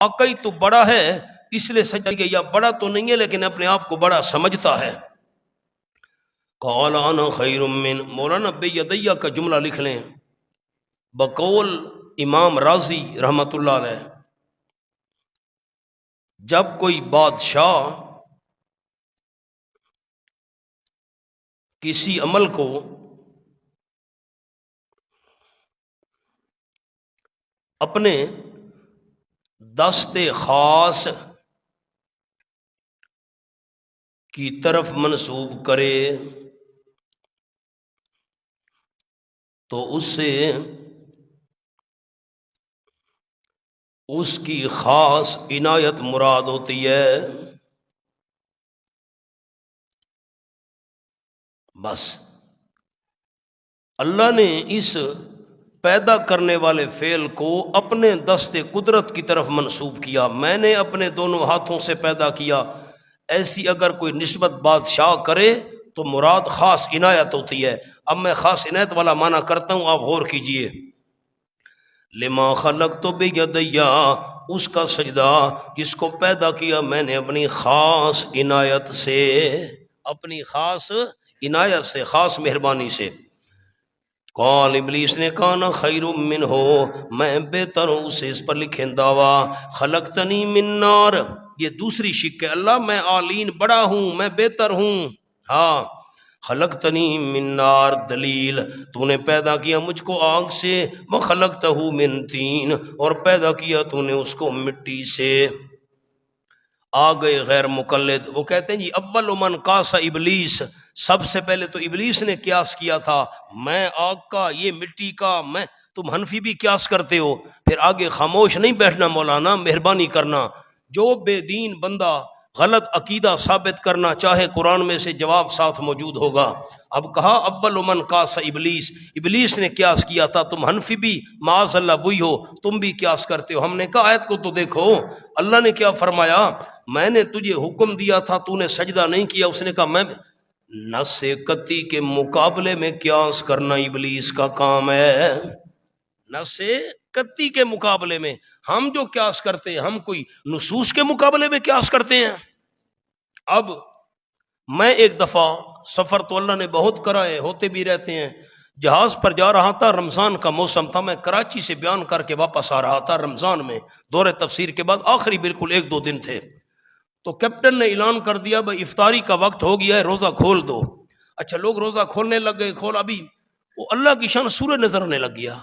واقعی تو بڑا ہے اس لیے سجدہ کہ یا بڑا تو نہیں ہے لیکن اپنے آپ کو بڑا سمجھتا ہے۔ قال انا خیر من، مولانا بیدیہ کا جملہ لکھ لیں بقول امام راضی رحمۃ اللہ علیہ، جب کوئی بادشاہ کسی عمل کو اپنے دست خاص کی طرف منسوب کرے تو اس سے اس کی خاص عنایت مراد ہوتی ہے۔ بس اللہ نے اس پیدا کرنے والے فعل کو اپنے دست قدرت کی طرف منسوب کیا، میں نے اپنے دونوں ہاتھوں سے پیدا کیا، ایسی اگر کوئی نسبت بادشاہ کرے تو مراد خاص عنایت ہوتی ہے۔ اب میں خاص عنایت والا معنی کرتا ہوں، آپ غور کیجئے۔ لما خلقت بیدیا، اس کا سجدہ جس کو پیدا کیا میں نے اپنی خاص عنایت سے، اپنی خاص عنایت سے، خاص مہربانی سے۔ قال ابلیس نے کہا نا خیر منہ، میں بہتر ہوں اسے، اس پر لکھیں دعویٰ خلقتنی من نار، یہ دوسری شک ہے، اللہ میں عالین بڑا ہوں، میں بہتر ہوں، ہاں خلقتنی من نار دلیل، تو نے پیدا کیا مجھ کو آگ سے، وخلقتہ من طین، اور پیدا کیا تو نے اس کو مٹی سے۔ آ گئے غیر مقلد، وہ کہتے ہیں جی اول من قاس ابلیس، سب سے پہلے تو ابلیس نے قیاس کیا تھا، میں آگ کا یہ مٹی کا، میں، تم حنفی بھی قیاس کرتے ہو۔ پھر آگے خاموش نہیں بیٹھنا مولانا، مہربانی کرنا، جو بے دین بندہ غلط عقیدہ ثابت کرنا چاہے قرآن میں سے جواب ساتھ موجود ہوگا۔ اب کہا اول من قاس ابلیس، ابلیس نے قیاس کیا تھا، تم حنفی بھی معاذ اللہ وہی ہو، تم بھی قیاس کرتے ہو۔ ہم نے کہا آیت کو تو دیکھو، اللہ نے کیا فرمایا، میں نے تجھے حکم دیا تھا تو نے سجدہ نہیں کیا، اس نے کہا میں، نص قطعی کے مقابلے میں قیاس کرنا ابلیس کا کام ہے، نص قطعی کے مقابلے میں ہم جو قیاس کرتے ہیں، ہم کوئی نصوص کے مقابلے میں قیاس کرتے ہیں۔ اب میں ایک دفعہ سفر تو اللہ نے بہت کرا ہے، ہوتے بھی رہتے ہیں، جہاز پر جا رہا تھا، رمضان کا موسم تھا، میں کراچی سے بیان کر کے واپس آ رہا تھا رمضان میں، دور تفسیر کے بعد آخری بالکل 1-2 دن تھے، تو کیپٹن نے اعلان کر دیا بھائی افطاری کا وقت ہو گیا ہے، روزہ کھول دو۔ اچھا لوگ روزہ کھولنے لگ گئے، کھول، ابھی وہ اللہ کی شان سورج نظر آنے لگ گیا،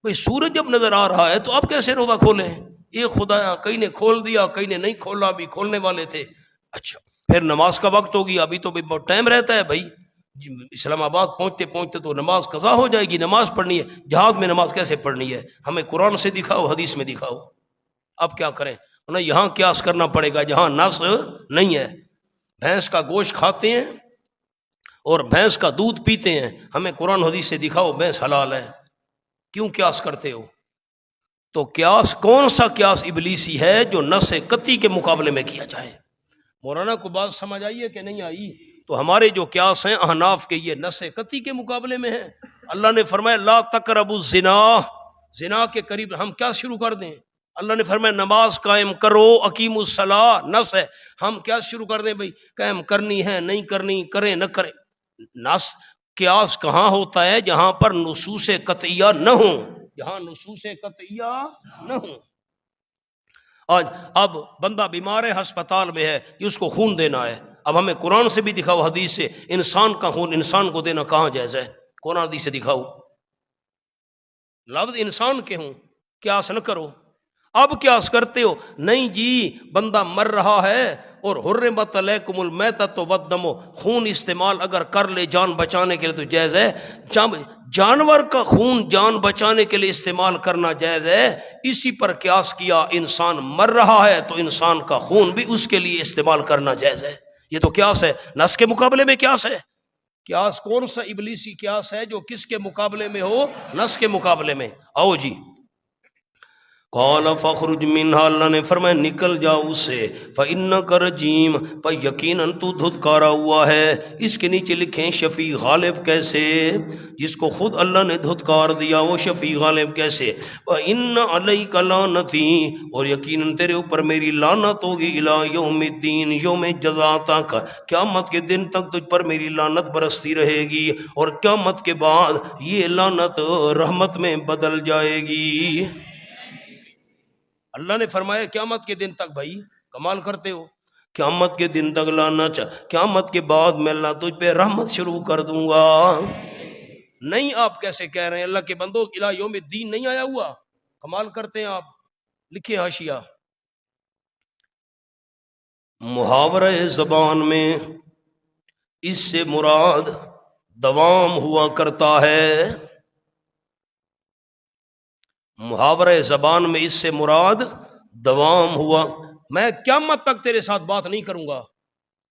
بھائی سورج جب نظر آ رہا ہے تو اب کیسے روزہ کھولیں؟ یہ خدایا، کئی نے کھول دیا، کئی نے نہیں کھولا، ابھی کھولنے والے تھے۔ اچھا پھر نماز کا وقت ہو گیا، ابھی تو بہت ٹائم رہتا ہے بھائی، اسلام آباد پہنچتے پہنچتے تو نماز قضا ہو جائے گی، نماز پڑھنی ہے، جہاد میں نماز کیسے پڑھنی ہے، ہمیں قرآن سے دکھاؤ، حدیث میں دکھاؤ۔ اب کیا کریں، انہیں یہاں قیاس کرنا پڑے گا جہاں نص نہیں ہے۔ بھینس کا گوشت کھاتے ہیں اور بھینس کا دودھ پیتے ہیں، ہمیں قرآن حدیث سے دکھاؤ بھینس حلال ہے، کیوں قیاس کرتے ہو؟ تو قیاس کون سا قیاس ابلیسی ہے جو نص قطعی کے مقابلے میں کیا جائے؟ مولانا کو بات سمجھ آئیے کہ نہیں آئی؟ تو ہمارے جو قیاس ہیں احناف کے، یہ نص قطعی کے مقابلے میں ہیں۔ اللہ نے فرمایا لا تقربوا الزنا، زنا کے قریب، ہم کیا شروع کر دیں؟ اللہ نے فرمایا نماز قائم کرو، اقیموا الصلاۃ، نص ہے، ہم کیا شروع کر دیں بھائی قائم کرنی ہے، نہیں کرنی، کریں نہ کریں؟ نص قیاس کہاں ہوتا ہے؟ جہاں پر نصوص قطعیہ نہ ہوں، جہاں نصوص قطعیہ نہ ہوں۔ آج اب بندہ بیمار ہے، ہسپتال میں ہے، کہ اس کو خون دینا ہے، اب ہمیں قرآن سے بھی دکھاؤ، حدیث سے، انسان کا خون انسان کو دینا کہاں جائز ہے؟ قرآن حدیث سے دکھاؤ، لفظ انسان کے ہوں، قیاس نہ کرو۔ اب قیاس کرتے ہو، نہیں جی بندہ مر رہا ہے اور حرمت علیکم المیتۃ والدم، خون استعمال اگر کر لے جان بچانے کے لیے تو جائز ہے، جانور کا خون جان بچانے کے لیے استعمال کرنا جائز ہے، اسی پر قیاس کیا، انسان مر رہا ہے تو انسان کا خون بھی اس کے لیے استعمال کرنا جائز ہے، یہ تو قیاس ہے، نص کے مقابلے میں قیاس ہے۔ قیاس کون سا ابلیسی قیاس ہے جو کس کے مقابلے میں ہو؟ نص کے مقابلے میں۔ آؤ جی، قال فخرج منها، اللہ نے فرمایا نکل جاؤ اس سے، فإنک رجیم، پر یقیناً تو دھتکارا ہوا ہے۔ اس کے نیچے لکھیں شفیع غالب کیسے، جس کو خود اللہ نے دھتکار دیا وہ شفیع غالب کیسے۔ وَإِنَّ عَلَيْكَ لَعْنَتِي، اور یقیناً تیرے اوپر میری لعنت ہوگی، إِلَىٰ يَوْمِ الدِّينِ، یوم جزا تک، قیامت کے دن تک تجھ پر میری لعنت برستی رہے گی، اور قیامت کے بعد یہ لعنت رحمت میں بدل جائے گی۔ اللہ نے فرمایا قیامت کے دن تک، بھائی کمال کرتے ہو، قیامت کے دن تک لعنت، قیامت کے بعد میں اللہ تجھ پہ رحمت شروع کر دوں گا۔ نہیں آپ کیسے کہہ رہے ہیں اللہ کے بندو، الہ یوم الدین نہیں آیا ہوا؟ کمال کرتے ہیں آپ۔ لکھیں حاشیہ، محاورہ زبان میں اس سے مراد دوام ہوا کرتا ہے، محاورہ زبان میں اس سے مراد دوام ہوا۔ میں قیامت تک تیرے ساتھ بات نہیں کروں گا،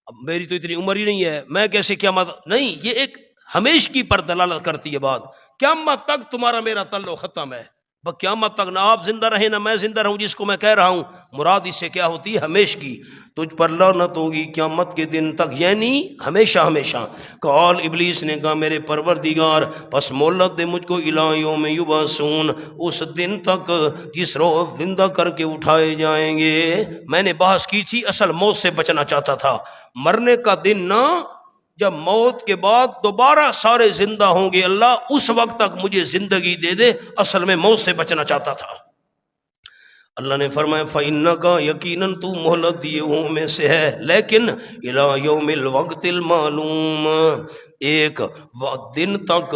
اب میری تو اتنی عمر ہی نہیں ہے، میں کیسے قیامت، نہیں، یہ ایک ہمیشگی پر دلالت کرتی ہے بات، قیامت تک تمہارا میرا تعلق ختم ہے، بس قیامت تک نہ آپ زندہ رہیں نہ میں زندہ رہوں، جس کو میں کہہ رہا ہوں مراد اس سے کیا ہوتی ہے، ہمیشگی، تجھ پر لعنت ہوگی قیامت کے دن تک، یعنی ہمیشہ ہمیشہ۔ قال ابلیس نے کہا میرے پروردگار پس مہلت دے مجھ کو الی یوم یبعثون، اس دن تک جس روز زندہ کر کے اٹھائے جائیں گے۔ میں نے بحث کی تھی، اصل موت سے بچنا چاہتا تھا، مرنے کا دن نہ، جب موت کے بعد دوبارہ سارے زندہ ہوں گے، اللہ اس وقت تک مجھے زندگی دے دے، اصل میں موت سے بچنا چاہتا تھا۔ اللہ نے فرمایا فَإِنَّكَ، یقیناً تو مہلت دیے ہوں میں سے ہے، لیکن اِلَىٰ يَوْمِ الْوَقْتِ الْمَعْلُومِ، ایک دن تک،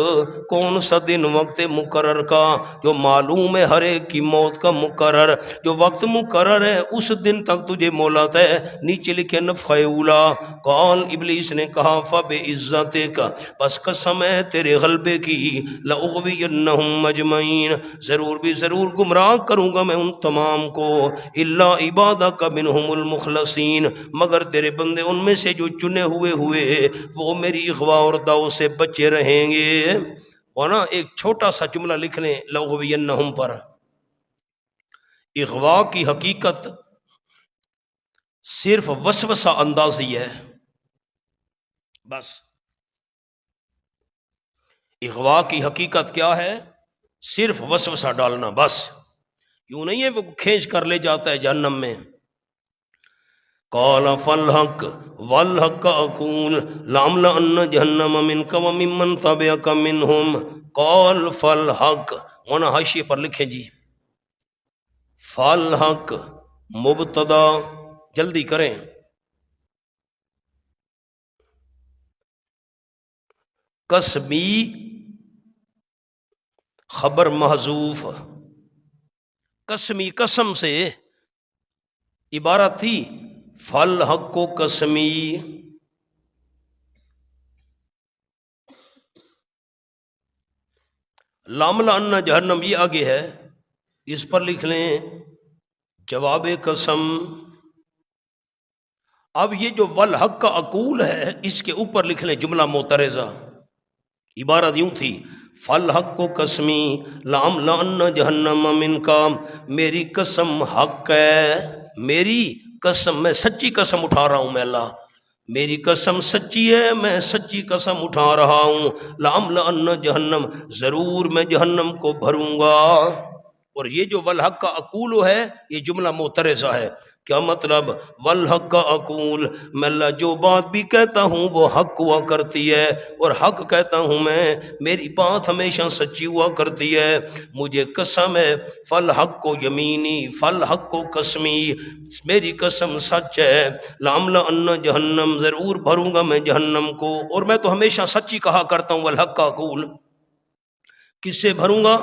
کون سا دن، وقت مقرر کا، جو معلوم ہے ہر ایک کی موت کا مقرر، جو وقت مقرر ہے اس دن تک تجھے مہلت ہے۔ نیچے لکھے نفخہ اولا، قال ابلیس نے کہا فَبِعِزَّتِكَ، پس قسم ہے تیرے غلبے کی، لَأُغْوِيَنَّهُمْ أَجْمَعِينَ، ضرور بھی ضرور گمراہ کروں گا میں ان تمام کو، إِلَّا عِبَادَكَ مِنْهُمُ الْمُخْلَصِينَ، مگر تیرے بندے ان میں سے جو چنے ہوئے وہ میری اغوا اور داؤ سے بچے رہیں گے۔ ورنہ ایک چھوٹا سا جملہ لکھ لیں لَأُغْوِيَنَّهُمْ پر، اغوا کی حقیقت صرف وسوسہ اندازی ہے، بس اغوا کی حقیقت کیا ہے، صرف وسوسہ ڈالنا، بس یوں نہیں ہے وہ کھینچ کر لے جاتا ہے جہنم میں۔ قال فالحق والحق اقول لأملأن جہنم منک وممن تبعک منہم، قال فالحق، وہاں حاشیے پر لکھیں جی، فالحق مبتدا، جلدی کریں، قسمی خبر محذوف، قسمی قسم سے عبارت تھی، فالحق کو قسمی، لاملأن جہنم یہ آگے ہے، اس پر لکھ لیں جواب قسم۔ اب یہ جو والحق کا اقول ہے اس کے اوپر لکھ لیں جملہ معترضہ، عبارت یوں تھی، فالحق کو قسمی لأملأن جہنم منکا، میری قسم حق ہے، میری قسم، میں سچی قسم اٹھا رہا ہوں، میں اللہ، میری قسم سچی ہے، میں سچی قسم اٹھا رہا ہوں، لأملأن جہنم، ضرور میں جہنم کو بھروں گا۔ اور یہ جو والحق کا اقول ہے یہ جملہ معترضہ ہے، کیا مطلب، والحق کا اقول، میں اللہ جو بات بھی کہتا ہوں وہ حق ہوا کرتی ہے، اور حق کہتا ہوں میں، میری بات ہمیشہ سچی ہوا کرتی ہے، مجھے قسم ہے، فالحق کو یمینی، فالحق کو قسمی، میری قسم سچ ہے، لأملأن جہنم، ضرور بھروں گا میں جہنم کو، اور میں تو ہمیشہ سچی کہا کرتا ہوں، والحق کا اقول، کس سے بھروں گا،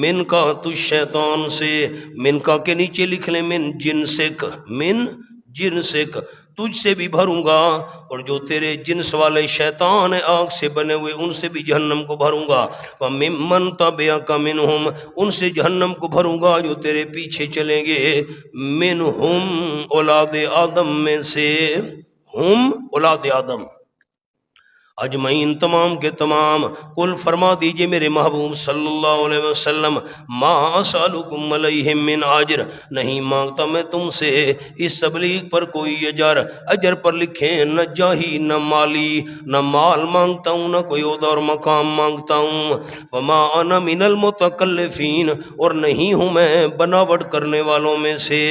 من کا، تو شیطان سے، من کا کے نیچے لکھ لیں من جنسک، من جنسک، تجھ سے بھی بھروں گا، اور جو تیرے جنس والے شیطان ہیں آگ سے بنے ہوئے ان سے بھی جہنم کو بھروں گا، وَمِمَّن تَبِعَكَ مِنْهُمْ، ان سے جہنم کو بھروں گا جو تیرے پیچھے چلیں گے، منہم، اولاد آدم میں سے، ہم اولاد آدم، اجمعین تمام کے تمام. قل فرما دیجئے میرے محبوب صلی اللہ علیہ وسلم ما اسالکم علیہ من اجر، نہیں مانگتا میں تم سے اس تبلیغ پر کوئی اجر پر لکھیں نہ جاہی نہ مالی، نہ مال مانگتا ہوں نہ کوئی عہدہ اور مقام مانگتا ہوں. وما انا من المتکلفین، اور نہیں ہوں میں بناوٹ کرنے والوں میں سے،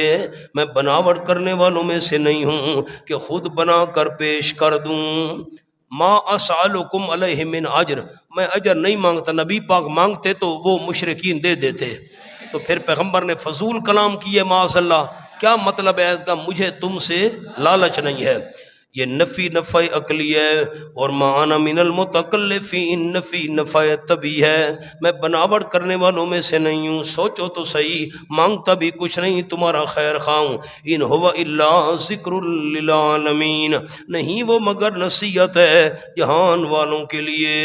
میں بناوٹ کرنے والوں میں سے نہیں ہوں کہ خود بنا کر پیش کر دوں. ما اسالکم علیہ من اجر، میں اجر نہیں مانگتا. نبی پاک مانگتے تو وہ مشرکین دے دیتے، تو پھر پیغمبر نے فضول کلام کیے معاذ اللہ. کیا مطلب ہے اس کا؟ مجھے تم سے لالچ نہیں ہے. یہ نفی نفع عقلی ہے، اور ما انا من المتکلفین نفی نفع طبی ہے. میں بناوٹ کرنے والوں میں سے نہیں ہوں. سوچو تو صحیح، مانگتا بھی کچھ نہیں، تمہارا خیر خواہ ہوں. ان هو الا ذکر للعالمین، نہیں وہ مگر نصیحت ہے جہان والوں کے لیے.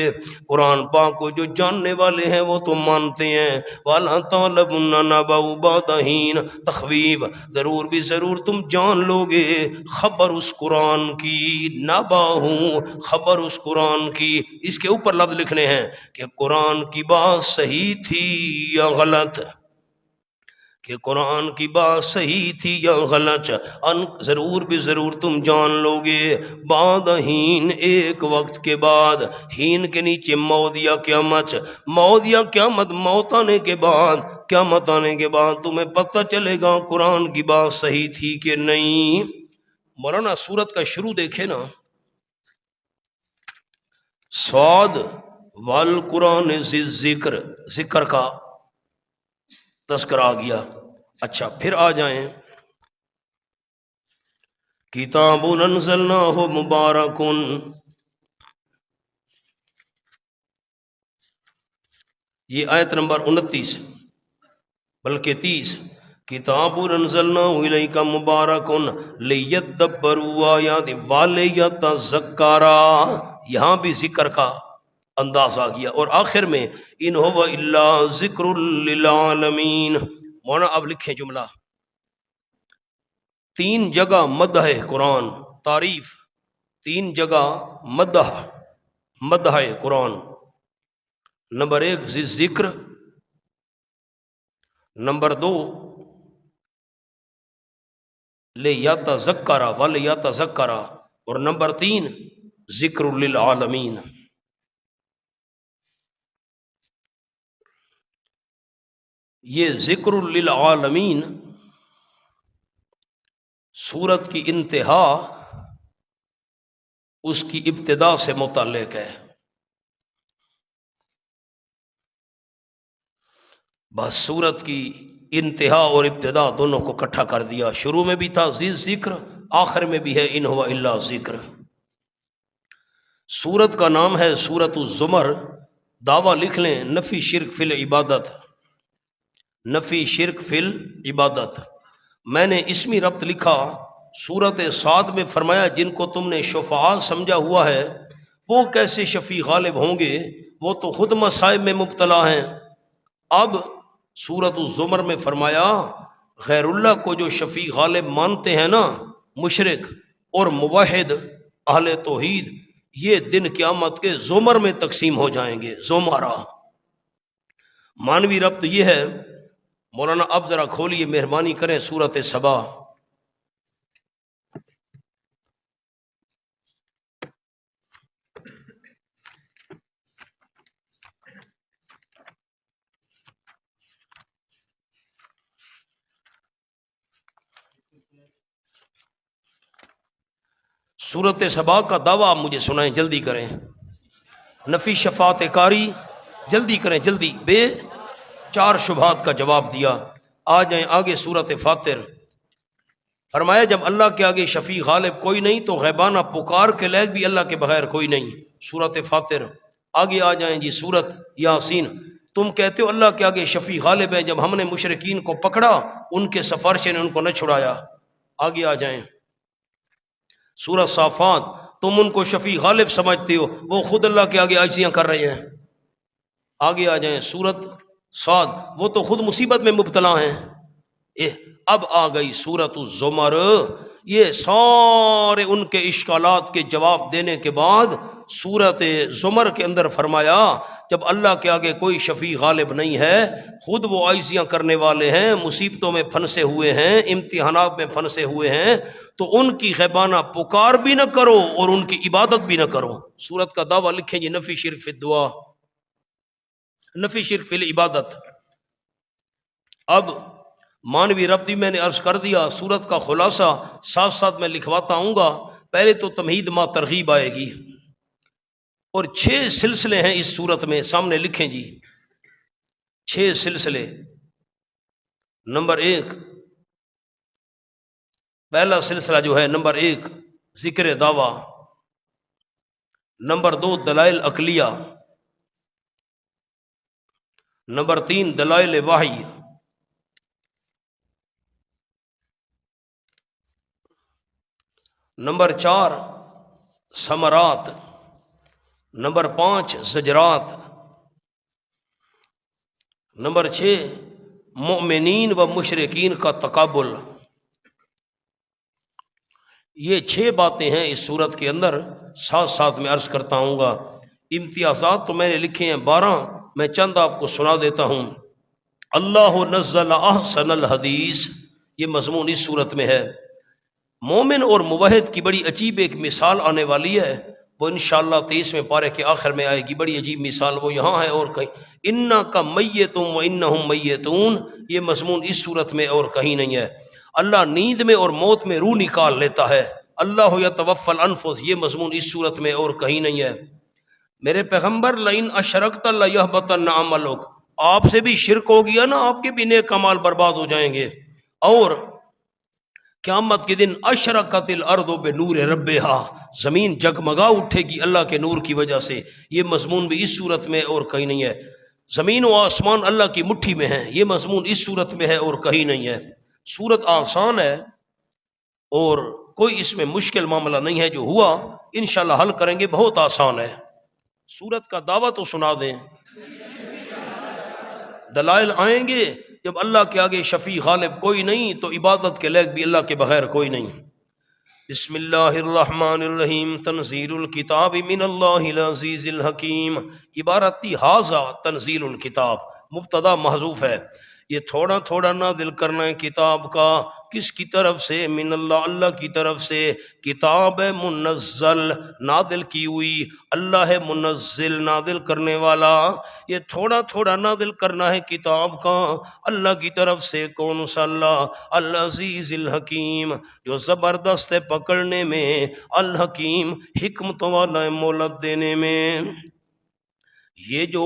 قرآن پاک کو جو جاننے والے ہیں وہ تو مانتے ہیں. وَلَا تَعْلَمُنَّ نَبَأَهُ بَعْدَ حِينٍ، تخویف، ضرور بھی ضرور تم جان لو گے خبر اس قرآن کی. نباہوں، خبر اس قرآن کی. اس کے اوپر لفظ لکھنے ہیں کہ قرآن کی بات صحیح تھی یا غلط، کہ قرآن کی بات صحیح تھی یا غلط. ضرور بھی ضرور تم جان لو گے بعد ہین، ایک وقت کے بعد. ہین کے نیچے موت یا قیامت، موت یا قیامت، موت آنے کے بعد، قیامت آنے کے بعد تمہیں پتہ چلے گا قرآن کی بات صحیح تھی کہ نہیں. مولانا سورت کا شروع دیکھے نا، صاد والقرآن ذی ذکر، ذکر کا تذکرہ آ گیا. اچھا پھر آ جائیں کتاب انزلناہ مبارک، یہ آیت نمبر 29 بلکہ 30. کتاب انزلناہ الیک مبارک لیدبروا آیاتہ ولیتذکرا، یہاں بھی ذکر کا انداز آ گیا. اور آخر میں ان هو الا ذکر للعالمین. مولانا اب لکھیں جملہ، 3 جگہ مدح قرآن، تعریف، 3 جگہ مدح قرآن. نمبر 1 ذی ذکر، نمبر 2 لیتذکر ولیتذکر، اور نمبر 3 ذکر للعالمین. یہ ذکر للعالمین سورت کی انتہا اس کی ابتدا سے متعلق ہے. بس سورت کی انتہا اور ابتدا دونوں کو اکٹھا کر دیا. شروع میں بھی تھا ذی ذکر، آخر میں بھی ہے ان هو الا ذکر. سورت کا نام ہے سورت الزمر. دعویٰ لکھ لیں نفی شرک فی العبادت، نفی شرک فی العبادت. میں نے اسمی ربط لکھا. سورت 7 میں فرمایا جن کو تم نے شفعاء سمجھا ہوا ہے وہ کیسے شفیع غالب ہوں گے، وہ تو خود مصائب میں مبتلا ہیں. اب سورت الزمر میں فرمایا غیر اللہ کو جو شفیع غالب مانتے ہیں نا، مشرک اور موحد اہل توحید، یہ دن قیامت کے زمر میں تقسیم ہو جائیں گے. زمرہ مانوی ربط یہ ہے. مولانا اب ذرا کھولیے، مہربانی کریں سورت سبا. سورت سبا کا دعویٰ آپ مجھے سنائیں، جلدی کریں. نفی شفاعت کاری، جلدی کریں جلدی. 4 شبہات کا جواب دیا. آ جائیں آگے سورت فاطر. فرمایا جب اللہ کے آگے شفیع غالب کوئی نہیں تو غیبانہ پکار کے لائق بھی اللہ کے بغیر کوئی نہیں. سورت فاطر. آگے آ جائیں جی سورت یاسین. تم کہتے ہو اللہ کے آگے شفیع غالب ہے، جب ہم نے مشرکین کو پکڑا ان کے سفارش نے ان کو نہ چھڑایا. آگے آ جائیں سورت صافات. تم ان کو شفیع غالب سمجھتے ہو، وہ خود اللہ کے آگے عاجزیاں کر رہے ہیں. آگے آ جائیں سورت صاد. وہ تو خود مصیبت میں مبتلا ہیں. اب آ گئی سورت الزمر. یہ سارے ان کے اشکالات کے جواب دینے کے بعد سورت زمر کے اندر فرمایا جب اللہ کے آگے کوئی شفیع غالب نہیں ہے، خود وہ عاجزیاں کرنے والے ہیں، مصیبتوں میں پھنسے ہوئے ہیں، امتحانات میں پھنسے ہوئے ہیں، تو ان کی غیبانہ پکار بھی نہ کرو اور ان کی عبادت بھی نہ کرو۔ سورت کا دعویٰ لکھیں جی، نفی شرک فی الدعا، نفی شرک فی العبادت۔ اب مانوی ربطی میں نے عرض کر دیا، سورت کا خلاصہ ساتھ ساتھ میں لکھواتا ہوں گا۔ پہلے تو تمہید ما ترغیب آئے گی، اور 6 سلسلے ہیں اس سورت میں، سامنے لکھیں جی 6 سلسلے۔ نمبر 1، پہلا سلسلہ جو ہے نمبر 1 ذکر دعویٰ، نمبر 2 دلائل عقلیہ، نمبر 3 دلائل وحی، نمبر 4 ثمرات، نمبر 5 زجرات، نمبر 6 مؤمنین و مشرکین کا تقابل۔ یہ 6 باتیں ہیں اس صورت کے اندر، ساتھ ساتھ میں عرض کرتا ہوں گا۔ امتیازات تو میں نے لکھے ہیں 12، میں چند آپ کو سنا دیتا ہوں۔ اللہ نزل احسن الحدیث، یہ مضمون اس صورت میں ہے۔ مومن اور موحد کی بڑی عجیب ایک مثال آنے والی ہے، وہ انشاءاللہ 23ویں پارے کے آخر میں آئے گی۔ بڑی عجیب مثال وہ یہاں ہے اور کہیں، انا کا میتون و انہم میتون، یہ مضمون اس صورت میں اور کہیں نہیں ہے۔ اللہ نیند میں اور موت میں روح نکال لیتا ہے، اللہ یتوفی الانفس، یہ مضمون اس صورت میں اور کہیں نہیں ہے۔ میرے پیغمبر لئن اشرکت لیحبطن عملک، آپ سے بھی شرک ہو گیا نا، آپ کے بھی نیک اعمال برباد ہو جائیں گے۔ اور قیامت کے دن اشرقت الارض بنور ربہا، زمین جگمگا اٹھے گی اللہ کے نور کی وجہ سے، یہ مضمون بھی اس صورت میں اور کہیں نہیں ہے۔ زمین و آسمان اللہ کی مٹھی میں ہیں، یہ مضمون اس صورت میں ہے اور کہیں نہیں ہے۔ صورت آسان ہے اور کوئی اس میں مشکل معاملہ نہیں ہے، جو ہوا انشاءاللہ حل کریں گے، بہت آسان ہے۔ صورت کا دعویٰ تو سنا دیں، دلائل آئیں گے جب اللہ کے آگے شفیع غالب کوئی نہیں تو عبادت کے لائق بھی اللہ کے بغیر کوئی نہیں۔ بسم اللہ الرحمن الرحیم، تنزیل الکتاب من اللہ العزیز الحکیم۔ عبارت تھی ھذا تنزیل الکتاب، مبتدا محذوف ہے۔ یہ تھوڑا تھوڑا نازل کرنا ہے کتاب کا، کس کی طرف سے؟ من اللہ، اللہ کی طرف سے۔ کتاب منزل، نازل کی ہوئی، اللہ ہے منزل، نازل کرنے والا۔ یہ تھوڑا تھوڑا نازل کرنا ہے کتاب کا اللہ کی طرف سے۔ کون سا اللہ؟ العزیز الحکیم، جو زبردست ہے پکڑنے میں، الحکیم، حکمت والا ہے مہلت دینے میں۔ یہ جو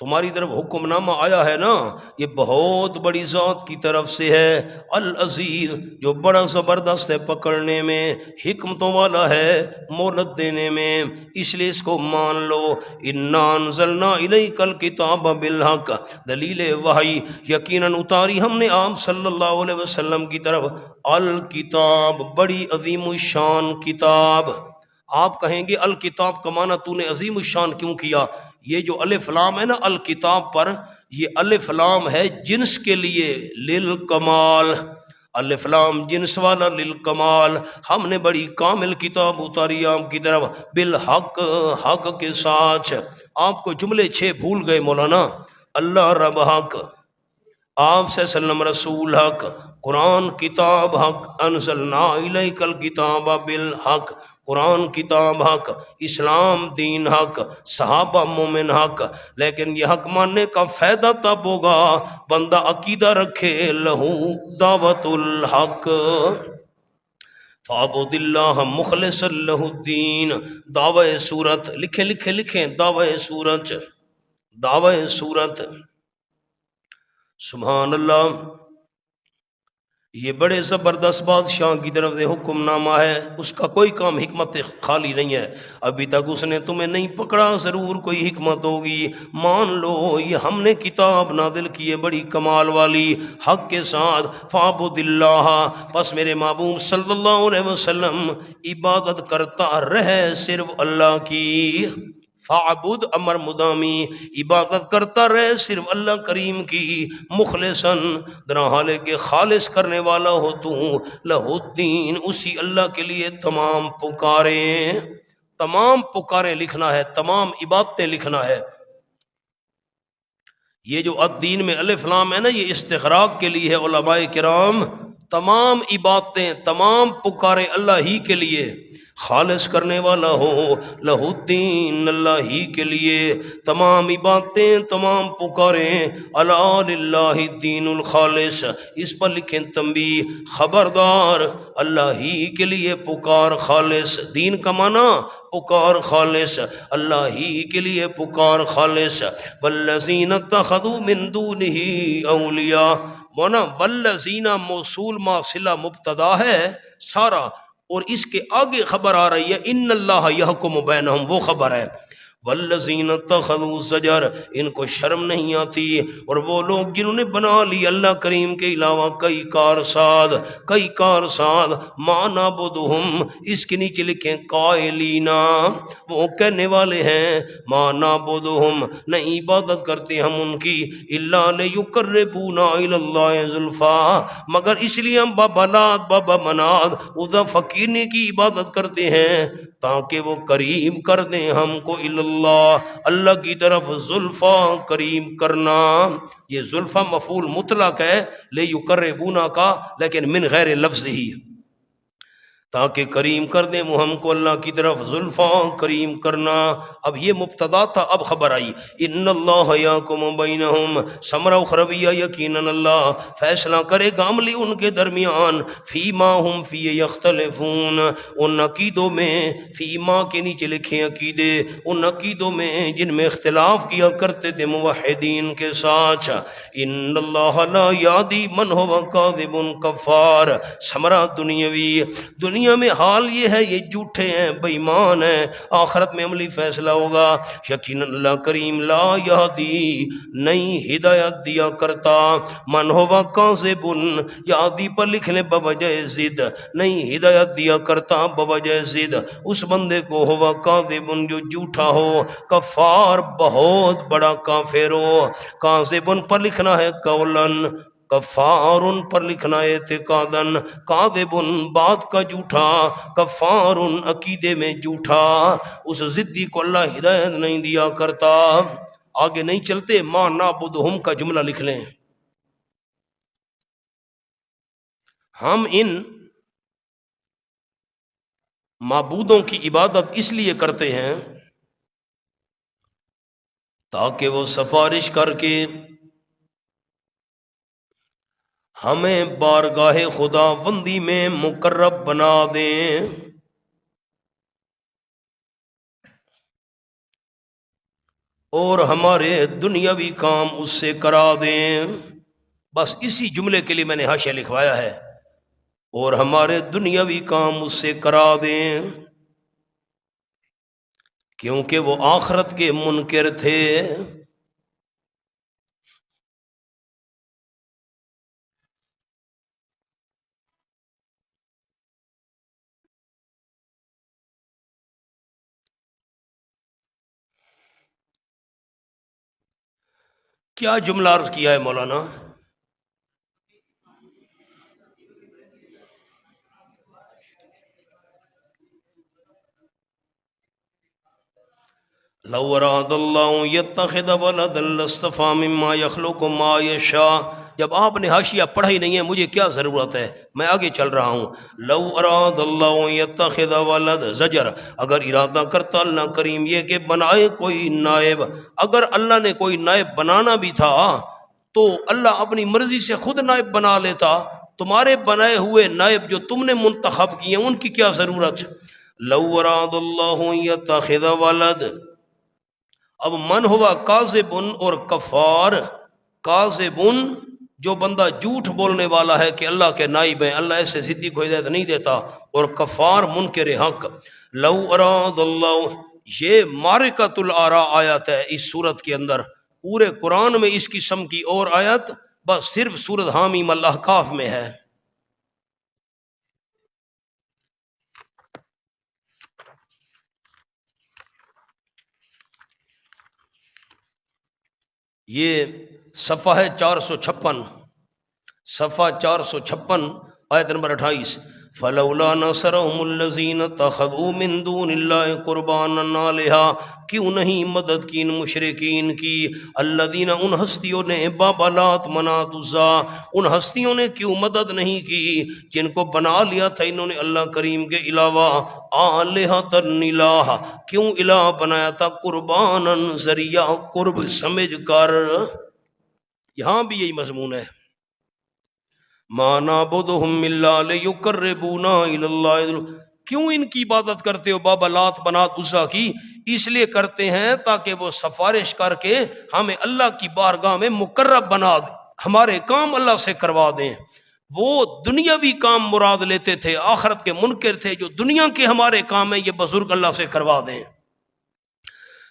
تمہاری طرف حکم نامہ آیا ہے نا، یہ بہت بڑی ذات کی طرف سے ہے۔ العزیز، جو بڑا زبردست ہے پکڑنے میں، حکمتوں والا ہے مہلت دینے میں، اس لیے اس کو مان لو۔ انا انزلنا الیک الکتاب بالحق، دلیل وحی، یقیناً اتاری ہم نے آپ صلی اللہ علیہ وسلم کی طرف الکتاب، بڑی عظیم الشان کتاب۔ آپ کہیں گے الکتاب کا معنی تو نے عظیم الشان کیوں کیا؟ یہ جو الف لام ہے نا الکتاب پر، یہ الف لام ہے جنس کے لیے، للکمال، الف لام جنس والا، للکمال۔ ہم نے بڑی کامل کتاب اتاری آپ کی طرف، بالحق، حق کے ساتھ۔ آپ کو جملے 6 بھول گئے مولانا۔ اللہ رب حق، آپ سے وسلم رسول حق، قرآن کتاب حق، انزلنا الیک الکتاب بالحق، قرآن کتاب حق، اسلام دین حق، صحابہ مومن حق۔ لیکن یہ حق ماننے کا فائدہ تب ہوگا بندہ عقیدہ رکھے، لہو دعوت الحق، فاعبد اللہ مخلصا لہ الدین۔ دعوی سورت، لکھیں دعوی سورت، دعوی سورت، سبحان اللہ۔ یہ بڑے زبردست بادشاہ کی طرف سے حکم نامہ ہے، اس کا کوئی کام حکمت خالی نہیں ہے۔ ابھی تک اس نے تمہیں نہیں پکڑا، ضرور کوئی حکمت ہوگی، مان لو۔ یہ ہم نے کتاب نازل کی ہے بڑی کمال والی، حق کے ساتھ۔ فاعبد اللہ، بس میرے محبوب صلی اللہ علیہ وسلم عبادت کرتا رہے صرف اللہ کی۔ فاعبد امر مدامی، عبادت کرتا رہے صرف اللہ کریم کی، مخلصاً، در حال کے خالص کرنے والا ہو تو، لہ الدین، اسی اللہ کے لیے تمام پکاریں۔ تمام پکاریں لکھنا ہے، تمام عبادتیں لکھنا ہے۔ یہ جو الدین میں الف لام ہے نا، یہ استغراق کے لیے ہے علماء کرام، تمام عبادتیں تمام پکاریں اللہ ہی کے لیے، خالص کرنے والا ہو لہ الدین، اللہ ہی کے لیے تمام عبادتیں تمام پکاریں، الا للہ الدین الخالص، اس پر لکھیں تنبیہ، خبردار اللہ ہی کے لیے پکار خالص، دین کا معنی پکار خالص، اللہ ہی کے لیے پکار خالص، والذین اتخذوا من دونہ اولیاء، مونا والذین موصول ما صلہ مبتدا ہے سارا، اور اس کے آگے خبر آ رہی ہے ان اللہ یحکم بینہم، وہ خبر ہے، والذین اتخذوا سجر، ان کو شرم نہیں آتی، اور وہ لوگ جنہوں نے بنا لی اللہ کریم کے علاوہ کئی کار ساد، ما نعبدہم، اس کے نیچے لکھیں قائلینا، وہ کہنے والے ہیں ما نعبدہم، نہیں عبادت کرتے ہم ان کی، الا لیقربونا الی اللہ زلفا، مگر اس لیے ہم بابا لات بابا منات عزا فقیرنے کی عبادت کرتے ہیں تاکہ وہ قریب کر دیں ہم کو اللہ کی طرف، زلفا قریب کرنا، یہ زلفا مفعول مطلق ہے لیقربونا کا، لیکن من غیر لفظ ہی، تاکہ کریم کر دیں وہ ہم کو اللہ کی طرف، زلفا کریم کرنا۔ اب یہ مبتدا تھا، اب خبر آئی ان اللہ یحکم بینہم، ثمرہ اخرویہ، یقیناً اللہ فیصلہ کرے گا عملی ان کے درمیان، فیما ہم فی یختلفون، ان عقیدوں میں، فیما کے نیچے لکھیں عقیدے، ان عقیدوں میں جن میں اختلاف کیا کرتے تھے موحدین کے ساتھ، ان اللہ لا یہدی من هو کاذب کفار، ثمرہ دنیاوی، دنیا میں حال یہ ہے یہ جھوٹے ہیں، بے ایمان ہیں، آخرت میں عملی فیصلہ ہوگا، یقیناً اللہ کریم لا یہدی، نہیں ہدایت دیا کرتا، من ہوا کاذب، یہدی پر لکھ لیں بوجہ ضد، نہیں ہدایت دیا کرتا بوجہ ضد اس بندے کو، ہوا کاذب جو جھوٹا ہو، کفار بہت بڑا کافر ہو، کاذب پر لکھنا ہے قولن، کفار پر لکھنا ہے اعتقادن، کاذب بات کا جھوٹا، کفار عقیدے میں جھوٹا، اس ضدی کو اللہ ہدایت نہیں دیا کرتا۔ آگے نہیں چلتے، ما نعبدہم کا جملہ لکھ لیں، ہم ان معبودوں کی عبادت اس لیے کرتے ہیں تاکہ وہ سفارش کر کے ہمیں بارگاہ خدا بندی میں مقرب بنا دیں، اور ہمارے دنیاوی کام اس سے کرا دیں، بس اسی جملے کے لیے میں نے حاشیہ لکھوایا ہے، اور ہمارے دنیاوی کام اس سے کرا دیں، کیونکہ وہ آخرت کے منکر تھے۔ کیا جملہ عرض کیا ہے مولانا؟ لو اراد اللہ یتخذ ولدا لاصطفى مما یخلق ما یشاء، جب آپ نے حاشیہ پڑھا ہی نہیں ہے مجھے کیا ضرورت ہے، میں آگے چل رہا ہوں۔ لو اراد اللہ یتخذ ولد، زجر، اگر ارادہ کرتا اللہ کریم یہ کہ بنائے کوئی نائب، اگر اللہ نے کوئی نائب بنانا بھی تھا تو اللہ اپنی مرضی سے خود نائب بنا لیتا، تمہارے بنائے ہوئے نائب جو تم نے منتخب کیے ان کی کیا ضرورت؟ لو اراد اللہ یتخذ ولد، اب من ہوا کاذب اور کفار، کاذب جو بندہ جھوٹ بولنے والا ہے کہ اللہ کے نائب ہیں، اللہ ایسے ضدی کو ہدایت نہیں دیتا، اور کفار منکر حق۔ لو اراد اللہ، یہ معرکۃ الآراء آیت ہے اس صورت کے اندر، پورے قرآن میں اس قسم کی اور آیت بس صرف سورۃ حامیم الاحقاف میں ہے۔ یہ صفحہ ہے 456، صفحہ 456 آیت نمبر 28، فلولا نصرهم الذين اتخذوا من دون الله قربانا آلهة، کیوں نہیں مدد کی ان مشرکین کی، الذین، ان ہستیوں نے، بابا لات منات عزا، ان ہستیوں نے کیوں مدد نہیں کی جن کو بنا لیا تھا انہوں نے اللہ کریم کے علاوہ، آلہۃ الہ، کیوں الہ بنایا تھا، قربانا، ذریعہ قرب سمجھ کر۔ یہاں بھی یہی مضمون ہے، ما نعبدهم الا لیقربونا الی اللہ، کیوں ان کی عبادت کرتے ہو بابا لات بنات عزا کی؟ اس لیے کرتے ہیں تاکہ وہ سفارش کر کے ہمیں اللہ کی بارگاہ میں مقرب بنا دیں، ہمارے کام اللہ سے کروا دیں۔ وہ دنیاوی کام مراد لیتے تھے، آخرت کے منکر تھے، جو دنیا کے ہمارے کام ہیں یہ بزرگ اللہ سے کروا دیں۔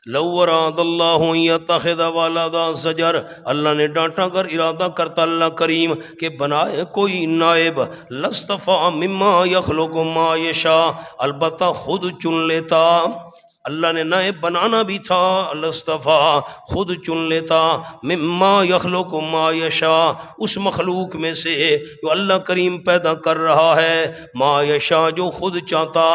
لو اراد اللہ یتخذ ولدا زجر، اللہ نے ڈانٹا اگر ارادہ کرتا اللہ کریم کہ بنائے کوئی نائب، لاصطفیٰ مما یخلق ما یشاء، البتہ خود چن لیتا، اللہ نے نائب بنانا بھی تھا، لاصطفیٰ خود چن لیتا، مما یخلق ما یشاء، اس مخلوق میں سے جو اللہ کریم پیدا کر رہا ہے، ما یشاء، جو خود چاہتا،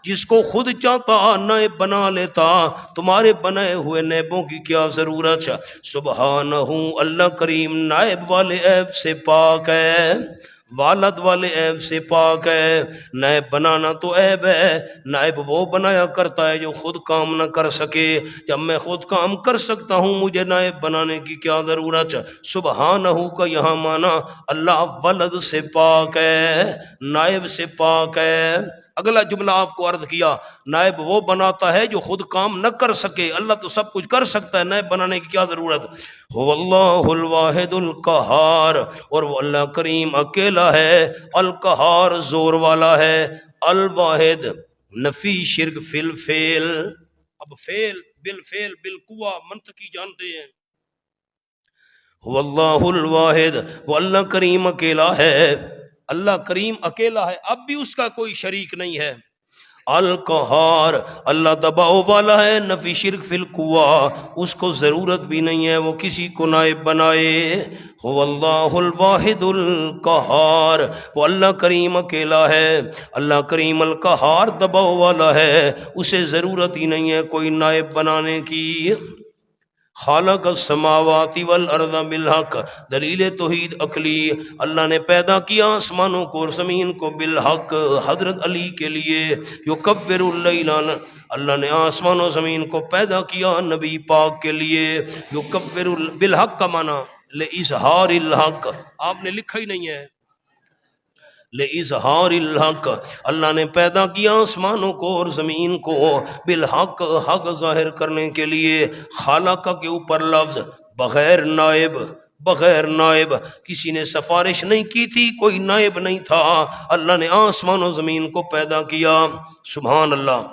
جس کو خود چاہتا نائب بنا لیتا، تمہارے بنائے ہوئے نائبوں کی کیا ضرورت؟ سبحانہ، اللہ کریم نائب والے عیب سے پاک ہے، والد والے عیب سے پاک ہے۔ نائب بنانا تو عیب ہے، نائب وہ بنایا کرتا ہے جو خود کام نہ کر سکے، جب میں خود کام کر سکتا ہوں مجھے نائب بنانے کی کیا ضرورت؟ سبحانہ کا یہاں معنی اللہ ولد سے پاک ہے، نائب سے پاک ہے۔ اگلا جملہ آپ کو عرض کیا، نائب وہ بناتا ہے جو خود کام نہ کر سکے، اللہ تو سب کچھ کر سکتا ہے، نائب بنانے کی کیا ضرورت؟ هو اللہ الواحد القہار، اور وہ اللہ کریم اکیلا ہے، القہار زور والا ہے، الواحد نفی شرک فی الفعل، اب فعل بالفعل بالقوہ منطقی جانتے ہیں، هو اللہ الواحد، وہ اللہ کریم اکیلا ہے، اللہ کریم اکیلا ہے، اب بھی اس کا کوئی شریک نہیں ہے، القہار، اللہ دباؤ والا ہے، نفی شرک فی القوا، اس کو ضرورت بھی نہیں ہے وہ کسی کو نائب بنائے، هو اللہ الواحد القہار، وہ اللہ کریم اکیلا ہے، اللہ کریم القہار دباؤ والا ہے، اسے ضرورت ہی نہیں ہے کوئی نائب بنانے کی۔ خالق السماوات والارض بالحق، دلیل توحید عقلی، اللہ نے پیدا کیا آسمانوں کو اور زمین کو بالحق، حضرت علی کے لیے، یکبر اللیل، اللہ نے آسمان و زمین کو پیدا کیا نبی پاک کے لیے، یکبر بالحق کا معنی لإظہار الحق، آپ نے لکھا ہی نہیں ہے، لإظہار الحق، اللہ نے پیدا کیا آسمانوں کو اور زمین کو بالحق، حق ظاہر کرنے کے لیے، خالق کے اوپر لفظ، بغیر نائب، بغیر نائب، کسی نے سفارش نہیں کی تھی، کوئی نائب نہیں تھا، اللہ نے آسمان و زمین کو پیدا کیا، سبحان اللہ۔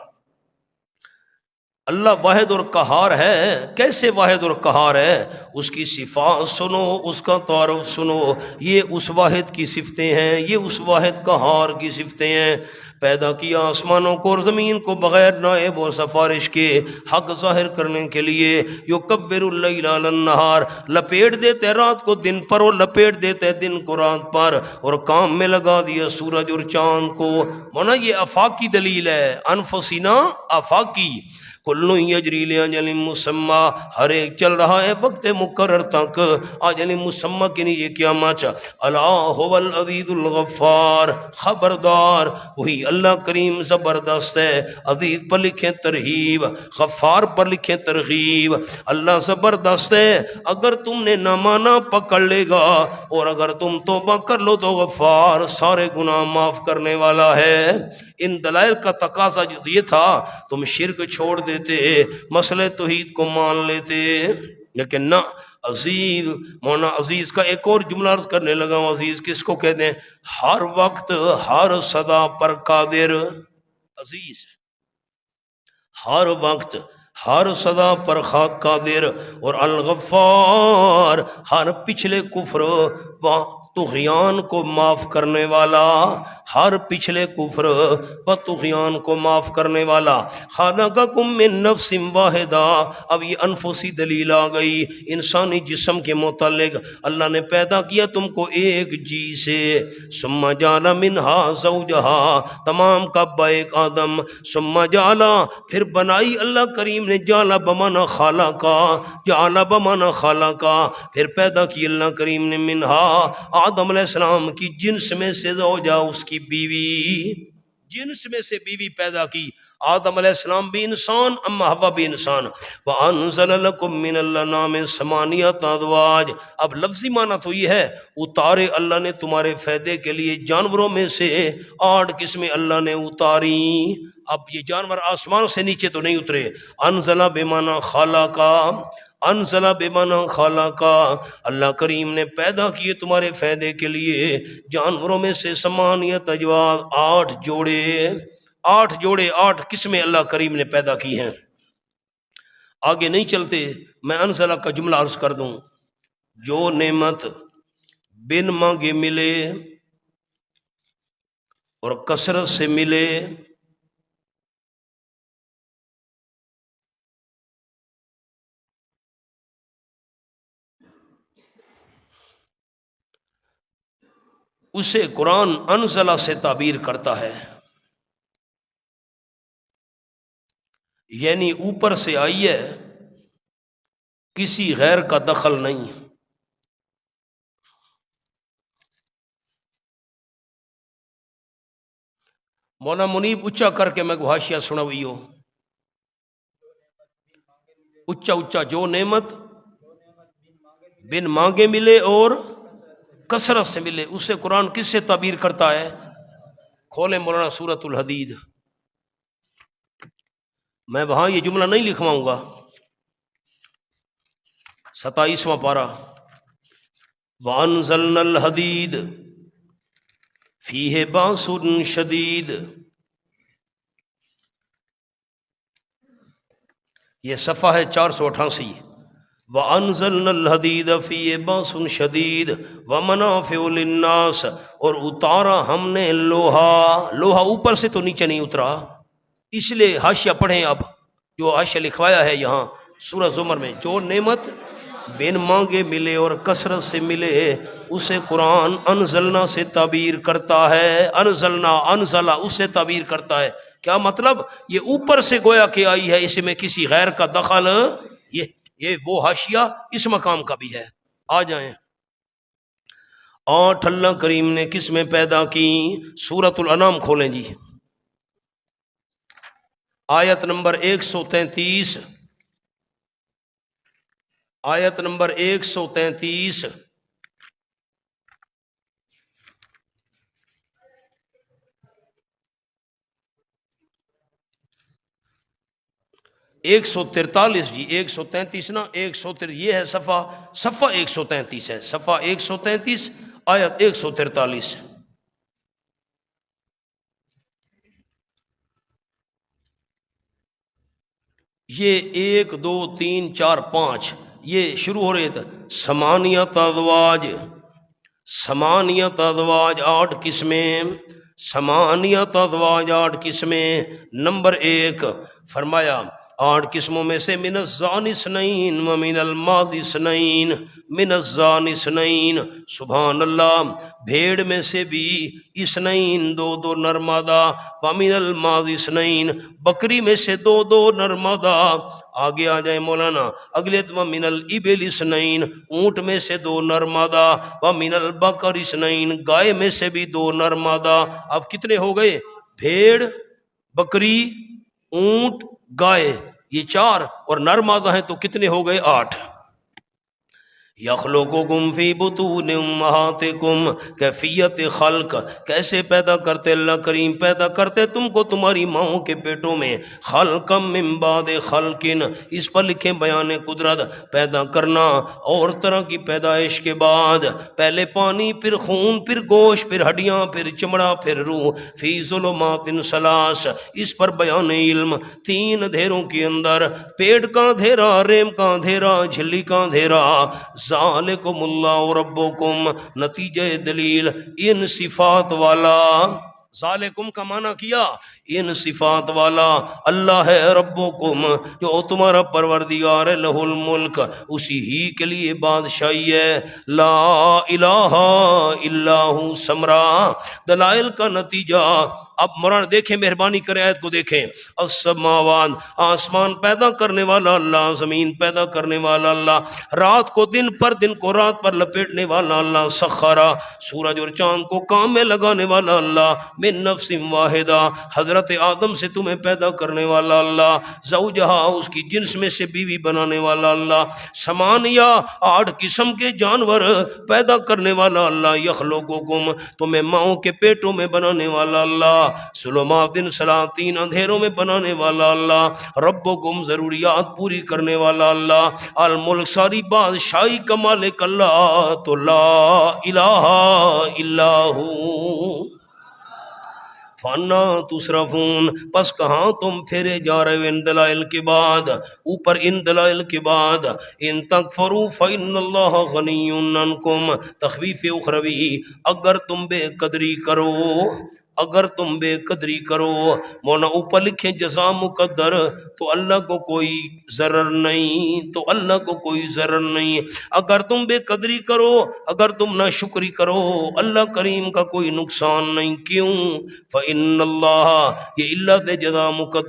اللہ واحد اور قہار ہے، کیسے واحد اور قہار ہے؟ اس کی صفات سنو، اس کا تعارف سنو، یہ اس واحد کی صفتیں ہیں، یہ اس واحد قہار کی صفتیں ہیں۔ پیدا کیا آسمانوں کو اور زمین کو بغیر نائب اور سفارش کے، حق ظاہر کرنے کے لیے، یکبر اللیل علی النہار، لپیٹ دیتے رات کو دن پر اور لپیٹ دیتے دن کو رات پر، اور کام میں لگا دیا سورج اور چاند کو۔ مونا یہ آفاقی دلیل ہے، انفسینا آفاقی، کل یجری لاجل مسمى، ہر ایک چل رہا ہے وقت مقرر تک، اجل مسمى کے لیے قیامت۔ الا هو العزیز الغفار، خبردار وہی اللہ کریم زبردست ہے، عزیز پر لکھیں ترغیب، غفار پر لکھیں ترغیب، اللہ زبردست ہے، اگر تم نے نہ مانا پکڑ لے گا، اور اگر تم توبہ کر لو تو غفار، سارے گناہ معاف کرنے والا ہے۔ ان دلائل کا تقاضا یہ تھا تم شرک چھوڑ دیتے، مسئلہ توحید کو مان لیتے، لیکن نہ، عزیز، مولانا عزیز کا ایک اور جملہ عرض کرنے لگا ہوں، عزیز کس کو کہتے ہیں؟ ہر وقت ہر صدا پر قادر، عزیز ہر وقت ہر صدا پر قادر، اور الغفار ہر پچھلے کفر و طغیان کو معاف کرنے والا، ہر پچھلے کفر و طغیان کو معاف کرنے والا. خلقکم من نفس واحدہ. اب یہ انفسی دلیل آ گئی انسانی جسم کے متعلق. اللہ نے پیدا کیا تم کو ایک جی سے. ثم جعل منہا زوجہا، تمام کا ایک آدم. ثم جعل، پھر بنائی اللہ کریم نے. جعل بمانا خالقا، جعل بمانا خالقا، پھر پیدا کی اللہ کریم نے منہا آدم علیہ السلام کی جنس میں سے زوجہ، اس کی بیوی. جنس میں سے بیوی پیدا کی. آدم علیہ السلام بھی انسان، اما حوا بھی انسان. وَأَنزَلَ لَكُم مِّنَ الْأَنْعَامِ ثَمَانِيَةَ أَزْوَاجٍ. اب لفظی معنی تو یہ ہے اتارے اللہ نے تمہارے فائدے کے لیے جانوروں میں سے 8 قسمیں اللہ نے اتاری. اب یہ جانور آسمان سے نیچے تو نہیں اترے. انزلہ بمانا خالقا، انزلہ بمانا خالقا، اللہ کریم نے پیدا کیے تمہارے فائدے کے لیے جانوروں میں سے 8 ازواج، 8 جوڑے. 8 جوڑے، 8 قسمیں اللہ کریم نے پیدا کی ہیں. آگے نہیں چلتے، میں انزلہ کا جملہ عرض کر دوں. جو نعمت بن مانگے ملے اور کثرت سے ملے، اسے قرآن انزلہ سے تعبیر کرتا ہے. یعنی اوپر سے آئی ہے، کسی غیر کا دخل نہیں. مولانا منیب اچا کر کے میں حاشیہ سنا ہوئی ہو. اچا اچا. جو نعمت بن مانگے ملے اور کثرت سے ملے، اسے قرآن کس سے تعبیر کرتا ہے؟ کھولے مولانا سورۃ الحدید. میں وہاں یہ جملہ نہیں لکھواؤں گا. 27واں پارہ. وَأَنزَلْنَا الْحَدِيدَ فِيهِ بَأْسٌ شَدِيدٌ. یہ صفحہ ہے 488. وَأَنزَلْنَا الْحَدِيدَ فِيهِ بَأْسٌ شَدِيدٌ وَمَنَافِعُ لِلنَّاسِ. اور اتارا ہم نے لوہا. لوہا اوپر سے تو نیچے نہیں اترا، اس لیے حاشیہ پڑھیں. اب جو حاشیہ لکھوایا ہے یہاں سورہ زمر میں، جو نعمت بن مانگے ملے اور کثرت سے ملے، اسے قرآن انزلنا سے تعبیر کرتا ہے. انزلنا، انزلہ، اس سے تعبیر کرتا ہے. کیا مطلب؟ یہ اوپر سے گویا کہ آئی ہے، اس میں کسی غیر کا دخل. یہ وہ حاشیہ اس مقام کا بھی ہے. آ جائیں. 8 اللہ کریم نے قسمیں پیدا کی. سورۃ الانعام کھولیں جی، آیت نمبر 133. آیت نمبر 133. ایک 143 جی، 133 نا، 133 یہ ہے صفحہ 133 ہے. صفحہ 133 آیت 143. یہ 1 2 3 4 5 یہ شروع ہو رہے تھے. ثمانیت ازواج، ثمانیت ازواج 8 قسمیں. ثمانیت ازواج 8 قسمیں. نمبر 1 فرمایا 8 قسموں میں سے من الزان اثنین ومن الماض اثنین. من الزان اثنین، سبحان اللہ، بھیڑ میں سے بھی اثنین 2 نرمادہ. ومن الماض اثنین، بکری میں سے 2 نرمادہ. آگے آ جائیں مولانا اگلے. ومن الابل اثنین، اونٹ میں سے 2 نرمادہ. ومن البقر اثنین، گائے میں سے بھی 2 نرمادہ. اب کتنے ہو گئے؟ بھیڑ، بکری، اونٹ، گائے، یہ 4، اور نر مادہ ہیں تو کتنے ہو گئے؟ 8. یخلقکم فی بطون امہاتکم، کیفیت خلق، کیسے پیدا کرتے اللہ کریم؟ پیدا کرتے تم کو تمہاری ماؤں کے پیٹوں میں. خلقم من بعد خلقن، اس پر لکھیں بیان قدرت، پیدا کرنا اور طرح کی پیدائش کے بعد. پہلے پانی، پھر خون، پھر گوشت، پھر ہڈیاں، پھر چمڑا، پھر روح. فی ظلمات ثلاث، اس پر بیان علم 3 اندھیروں کے اندر. پیٹ کا اندھیرا، ریم کا اندھیرا، جھلی کا اندھیرا. ذالکم اللہ ربکم، نتیجہ دلیل ان صفات والا ذالکم کا معنی کیا ان صفات والا اللہ ہے ربکم جو تمہارا پروردگار ہے، لہ الملک اسی ہی کے لیے بادشاہی ہے، لا الہ الا ہو سمرا دلائل کا نتیجہ۔ اب مولانا دیکھیں، مہربانی کریں آیت کو دیکھیں، السماوات آسمان پیدا کرنے والا اللہ، زمین پیدا کرنے والا اللہ، رات کو دن پر دن کو رات پر لپیٹنے والا اللہ، سخرا سورج اور چاند کو کام میں لگانے والا اللہ، من نفس واحدہ حضرت آدم سے تمہیں پیدا کرنے والا اللہ، زوجہا اس کی جنس میں سے بیوی بنانے والا اللہ، سمانیہ 8 قسم کے جانور پیدا کرنے والا اللہ، یخلقکم تمہیں ماؤں کے پیٹوں میں بنانے والا اللہ، ظلمات سلاطین اندھیروں میں بنانے والا اللہ، ربکم ضروریات پوری کرنے والا اللہ، الملک ساری بادشاہی کا مالک اللہ، تو لا الہ الا ہو فانا تصرفون پس کہاں تم پھیرے جا رہے ہو ان دلائل کے بعد، اوپر ان دلائل کے بعد، ان تکفروا فإن اللہ غنی عنکم، تخویف اخروی اگر تم بے قدری کرو، اگر تم بے قدری کرو، مونا اوپر لکھیں جزا مقدر، تو اللہ کو کوئی ضرر نہیں، تو اللہ کو کوئی ضرر نہیں، اگر تم بے قدری کرو، اگر تم ناشکری کرو، اللہ کریم کا کوئی نقصان نہیں، کیوں؟ فإن اللہ یہ اللہ دے جزا مقدر